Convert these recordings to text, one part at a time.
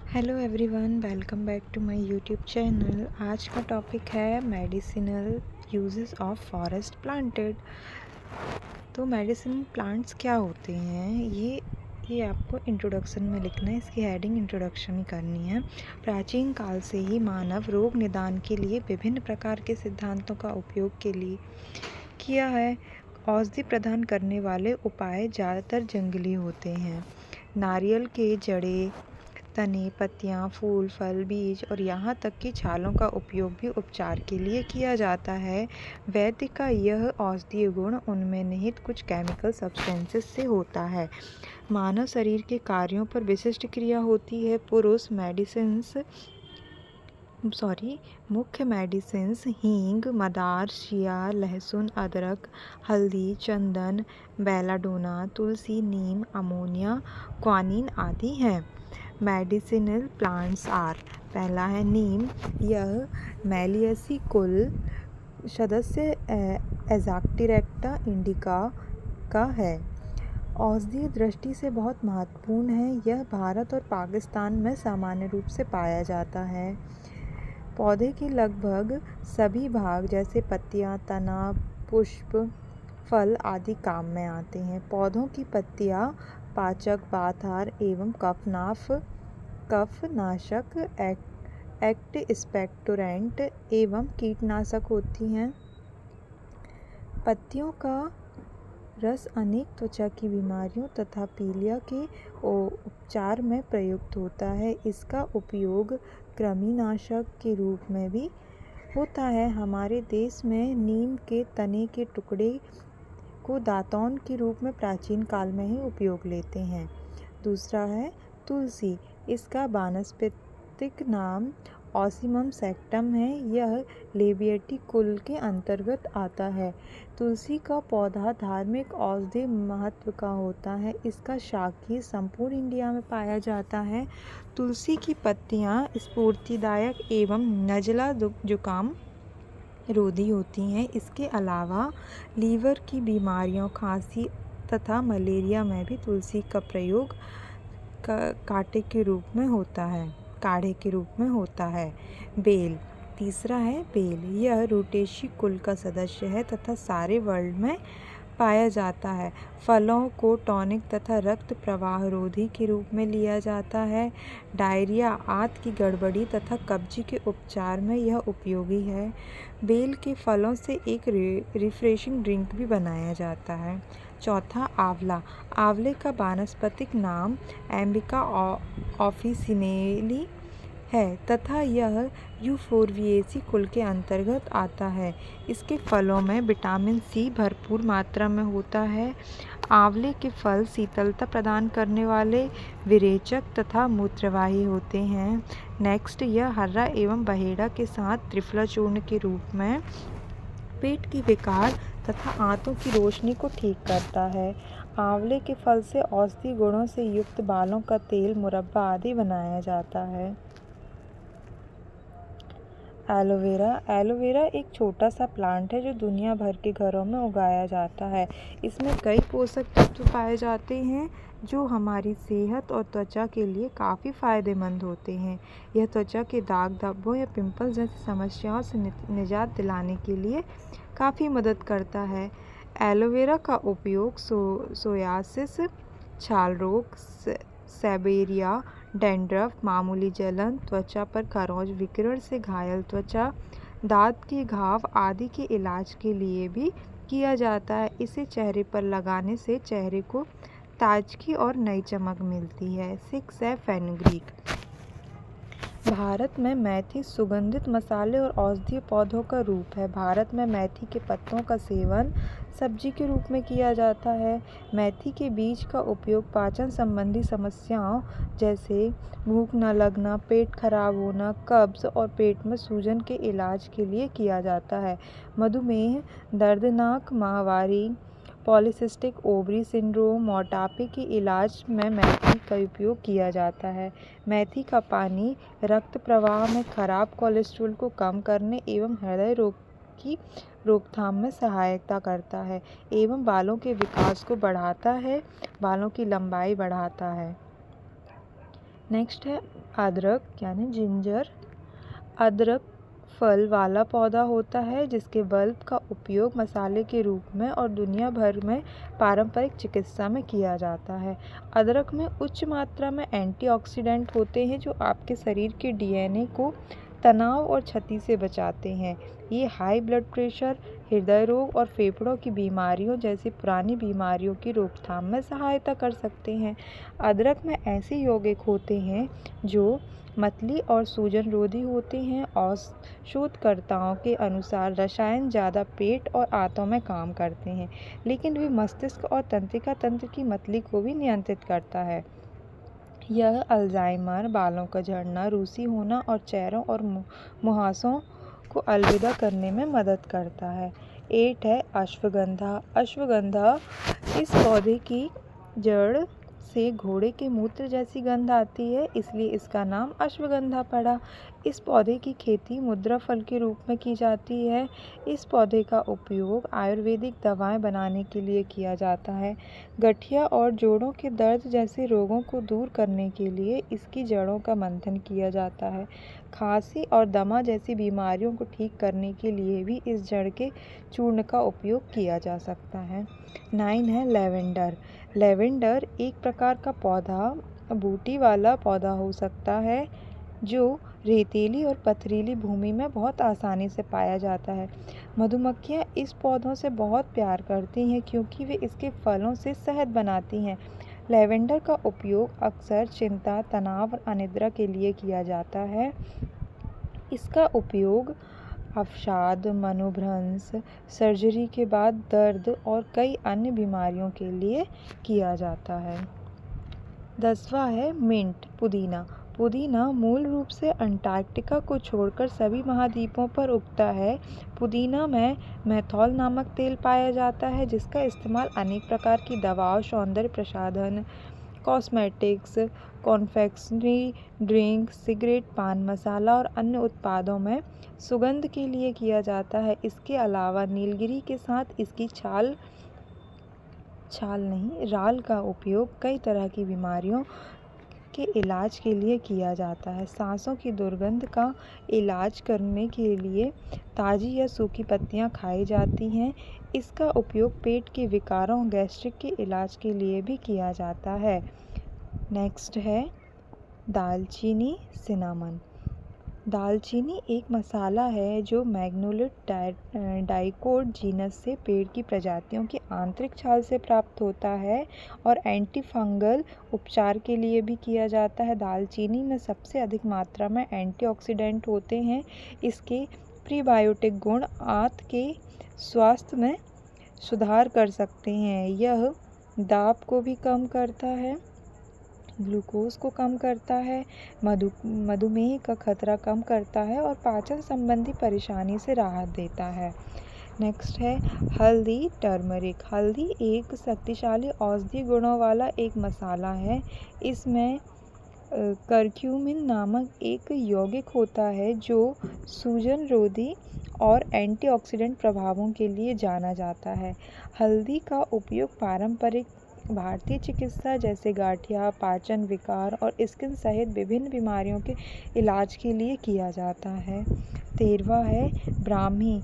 Hello everyone, welcome back to my YouTube channel. आज का topic है medicinal uses of forest planted. तो medicinal plants क्या होते हैं, ये आपको इंट्रोडक्शन में लिखना है। इसकी हेडिंग इंट्रोडक्शन ही करनी है। प्राचीन काल से ही मानव रोग निदान के लिए विभिन्न प्रकार के सिद्धांतों का उपयोग के लिए किया है। औषधि प्रदान करने वाले उपाय ज़्यादातर जंगली होते हैं। नारियल के जड़ें, तने, पत्तियां, फूल, फल, बीज और यहाँ तक कि छालों का उपयोग भी उपचार के लिए किया जाता है। वैद्य का यह औषधीय गुण उनमें निहित कुछ केमिकल सब्सटेंसेस से होता है। मानव शरीर के कार्यों पर विशिष्ट क्रिया होती है। मुख्य मेडिसिन्स हींग, मदार, शिया, लहसुन, अदरक, हल्दी, चंदन, बेलाडोना, तुलसी, नीम, अमोनिया, क्वानिन आदि हैं। मेडिसिनल प्लांट्स आर, पहला है नीम। यह मेलियसी कुल सदस्य एजाक्टिरेक्टा इंडिका का है। औषधीय दृष्टि से बहुत महत्वपूर्ण है। यह भारत और पाकिस्तान में सामान्य रूप से पाया जाता है। पौधे के लगभग सभी भाग जैसे पत्तियां, तना, पुष्प, फल आदि काम में आते हैं। पौधों की पत्तियां पाचक, बाथार एवं कफनाशक, एक्ट एक्सपेक्टोरेंट एवं कीटनाशक होती हैं। पत्तियों का रस अनेक त्वचा की बीमारियों तथा पीलिया के उपचार में प्रयुक्त होता है। इसका उपयोग कृमिनाशक के रूप में भी होता है। हमारे देश में नीम के तने के टुकड़े को दातौन के रूप में प्राचीन काल में ही उपयोग लेते हैं। दूसरा है तुलसी। इसका वानस्पतिक नाम ऑसीमम सैक्टम है। यह लेबिएटी कुल के अंतर्गत आता है। तुलसी का पौधा धार्मिक औषधि महत्व का होता है। इसका शाखी संपूर्ण इंडिया में पाया जाता है। तुलसी की पत्तियां स्फूर्तिदायक एवं नज़ला जुकाम रोधी होती हैं। इसके अलावा लीवर की बीमारियों, खांसी तथा मलेरिया में भी तुलसी का प्रयोग काढ़े के रूप में होता है। बेल, तीसरा है बेल। यह रूटेशी कुल का सदस्य है तथा सारे वर्ल्ड में पाया जाता है। फलों को टॉनिक तथा रक्त प्रवाह रोधी के रूप में लिया जाता है। डायरिया, आंत की गड़बड़ी तथा कब्ज के उपचार में यह उपयोगी है। बेल के फलों से एक रिफ्रेशिंग ड्रिंक भी बनाया जाता है। चौथा, आंवला। आंवले का वानस्पतिक नाम एम्बिका ऑफिसिनेली है तथा यह यूफोरबिएसी कुल के अंतर्गत आता है। इसके फलों में विटामिन सी भरपूर मात्रा में होता है। आंवले के फल शीतलता प्रदान करने वाले, विरेचक तथा मूत्रवाही होते हैं। नेक्स्ट, यह हर्रा एवं बहेड़ा के साथ त्रिफला चूर्ण के रूप में पेट के विकार तथा आंतों की रोशनी को ठीक करता है। आंवले के फल से औषधि गुणों से युक्त बालों का तेल, मुरब्बा आदि बनाया जाता है। एलोवेरा। एलोवेरा एक छोटा सा प्लांट है जो दुनिया भर के घरों में उगाया जाता है। इसमें कई पोषक तत्व पाए जाते हैं जो हमारी सेहत और त्वचा के लिए काफ़ी फायदेमंद होते हैं। यह त्वचा के दाग, धब्बों या पिंपल्स जैसी समस्याओं से निजात दिलाने के लिए काफ़ी मदद करता है। एलोवेरा का उपयोग सोयासिस, छाल रोग, सेबेरिया, डैंड्रफ, मामूली जलन, त्वचा पर खरोंच, विकिरण से घायल त्वचा, दांत के घाव आदि के इलाज के लिए भी किया जाता है। इसे चेहरे पर लगाने से चेहरे को ताजगी और नई चमक मिलती है। 6 है फेनुग्रीक। भारत में मेथी सुगंधित मसाले और औषधीय पौधों का रूप है। भारत में मेथी के पत्तों का सेवन सब्जी के रूप में किया जाता है। मेथी के बीज का उपयोग पाचन संबंधी समस्याओं जैसे भूख न लगना, पेट खराब होना, कब्ज और पेट में सूजन के इलाज के लिए किया जाता है। मधुमेह, दर्दनाक माहवारी, पॉलीसिस्टिक ओवरी सिंड्रोम, मोटापे के इलाज में मेथी का उपयोग किया जाता है। मेथी का पानी रक्त प्रवाह में खराब कोलेस्ट्रॉल को कम करने एवं हृदय रोग की रोकथाम में सहायता करता है एवं बालों के विकास को बढ़ाता है, बालों की लंबाई बढ़ाता है। नेक्स्ट है अदरक यानी जिंजर। अदरक फल वाला पौधा होता है जिसके बल्ब का उपयोग मसाले के रूप में और दुनिया भर में पारंपरिक चिकित्सा में किया जाता है। अदरक में उच्च मात्रा में एंटीऑक्सीडेंट होते हैं जो आपके शरीर के डीएनए को तनाव और क्षति से बचाते हैं। ये हाई ब्लड प्रेशर, हृदय रोग और फेफड़ों की बीमारियों जैसी पुरानी बीमारियों की रोकथाम में सहायता कर सकते हैं। अदरक में ऐसे यौगिक होते हैं जो मतली और सूजन रोधी होते हैं और शोधकर्ताओं के अनुसार रसायन ज़्यादा पेट और आंतों में काम करते हैं, लेकिन वे मस्तिष्क और तंत्रिका तंत्र की मतली को भी नियंत्रित करता है। यह अल्जाइमर, बालों का झड़ना, रूसी होना और चेहरों और मुहासों को अलविदा करने में मदद करता है। 8 है अश्वगंधा। अश्वगंधा इस पौधे की जड़ से घोड़े के मूत्र जैसी गंध आती है, इसलिए इसका नाम अश्वगंधा पड़ा। इस पौधे की खेती मुद्रा फल के रूप में की जाती है। इस पौधे का उपयोग आयुर्वेदिक दवाएं बनाने के लिए किया जाता है। गठिया और जोड़ों के दर्द जैसे रोगों को दूर करने के लिए इसकी जड़ों का मंथन किया जाता है। खांसी और दमा जैसी बीमारियों को ठीक करने के लिए भी इस जड़ के चूर्ण का उपयोग किया जा सकता है। 9 है लेवेंडर। लेवेंडर एक प्रकार का पौधा बूटी वाला पौधा हो सकता है जो रेतीली और पथरीली भूमि में बहुत आसानी से पाया जाता है। मधुमक्खियाँ इस पौधों से बहुत प्यार करती हैं क्योंकि वे इसके फलों से शहद बनाती हैं। लेवेंडर का उपयोग अक्सर चिंता, तनाव और अनिद्रा के लिए किया जाता है। इसका उपयोग अवसाद, मनोभ्रंश, सर्जरी के बाद दर्द और कई अन्य बीमारियों के लिए किया जाता है। 10वां है मिंट, पुदीना। पुदीना मूल रूप से अंटार्कटिका को छोड़कर सभी महाद्वीपों पर उगता है। पुदीना में मेथॉल नामक तेल पाया जाता है जिसका इस्तेमाल अनेक प्रकार की दवाओं, सौंदर्य प्रसाधन, कॉस्मेटिक्स, कॉन्फेक्शनरी ड्रिंक, सिगरेट, पान मसाला और अन्य उत्पादों में सुगंध के लिए किया जाता है। इसके अलावा नीलगिरी के साथ इसकी राल का उपयोग कई तरह की बीमारियों के इलाज के लिए किया जाता है। सांसों की दुर्गंध का इलाज करने के लिए ताज़ी या सूखी पत्तियां खाई जाती हैं। इसका उपयोग पेट के विकारों, गैस्ट्रिक के इलाज के लिए भी किया जाता है। नेक्स्ट है दालचीनी, सिनामन। दालचीनी एक मसाला है जो मैग्नोलिड डाइकोट जीनस से पेड़ की प्रजातियों की आंतरिक छाल से प्राप्त होता है और एंटी फंगल उपचार के लिए भी किया जाता है। दालचीनी में सबसे अधिक मात्रा में एंटीऑक्सीडेंट होते हैं। इसके प्रीबायोटिक गुण आंत के स्वास्थ्य में सुधार कर सकते हैं। यह दाब को भी कम करता है, ग्लूकोज को कम करता है, मधुमेह का खतरा कम करता है और पाचन संबंधी परेशानी से राहत देता है। नेक्स्ट है हल्दी, टर्मरिक। हल्दी एक शक्तिशाली औषधीय गुणों वाला एक मसाला है। इसमें करक्यूमिन नामक एक यौगिक होता है जो सूजन रोधी और एंटीऑक्सीडेंट प्रभावों के लिए जाना जाता है। हल्दी का उपयोग पारंपरिक भारतीय चिकित्सा जैसे गांठिया, पाचन विकार और स्किन सहित विभिन्न बीमारियों के इलाज के लिए किया जाता है। 13वां है ब्राह्मी।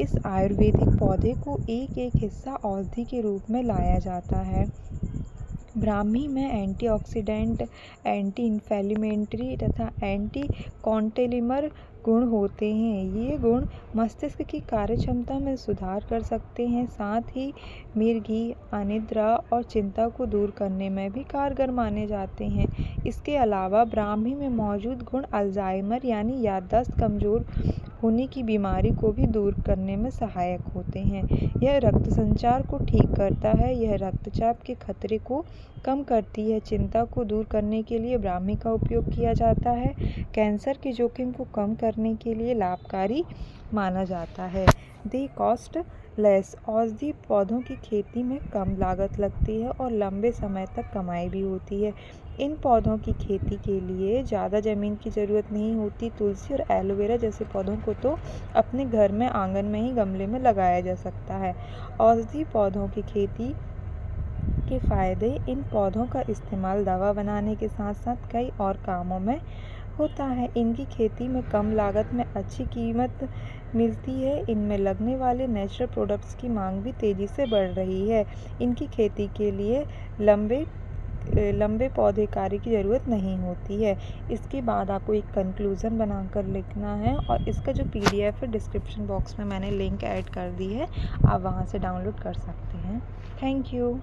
इस आयुर्वेदिक पौधे को एक हिस्सा औषधि के रूप में लाया जाता है। ब्राह्मी में एंटीऑक्सीडेंट, एंटी इन्फ्लेमेटरी तथा एंटी कॉन्टेलिमर गुण होते हैं। ये गुण मस्तिष्क की कार्यक्षमता में सुधार कर सकते हैं, साथ ही मिर्गी, अनिद्रा और चिंता को दूर करने में भी कारगर माने जाते हैं। इसके अलावा ब्राह्मी में मौजूद गुण अल्जाइमर यानी याददाश्त कमजोर होने की बीमारी को भी दूर करने में सहायक होते हैं। यह रक्त संचार को ठीक करता है, यह रक्तचाप के खतरे को कम करती है। चिंता को दूर करने के लिए ब्राह्मी का उपयोग किया जाता है। कैंसर के जोखिम को कम करने के लिए लाभकारी माना जाता है। दे कॉस्ट लेस। औषधीय पौधों की खेती में कम लागत लगती है और लंबे समय तक कमाई भी होती है। इन पौधों की खेती के लिए ज़्यादा ज़मीन की ज़रूरत नहीं होती। तुलसी और एलोवेरा जैसे पौधों को तो अपने घर में आंगन में ही गमले में लगाया जा सकता है। औषधीय पौधों की खेती के फ़ायदे। इन पौधों का इस्तेमाल दवा बनाने के साथ साथ कई और कामों में होता है। इनकी खेती में कम लागत में अच्छी कीमत मिलती है। इनमें लगने वाले नेचुरल प्रोडक्ट्स की मांग भी तेज़ी से बढ़ रही है। इनकी खेती के लिए लंबे पौधे कार्य की ज़रूरत नहीं होती है। इसके बाद आपको एक कंक्लूज़न बनाकर लिखना है और इसका जो PDF है डिस्क्रिप्शन बॉक्स में मैंने लिंक ऐड कर दी है, आप वहाँ से डाउनलोड कर सकते हैं। Thank you.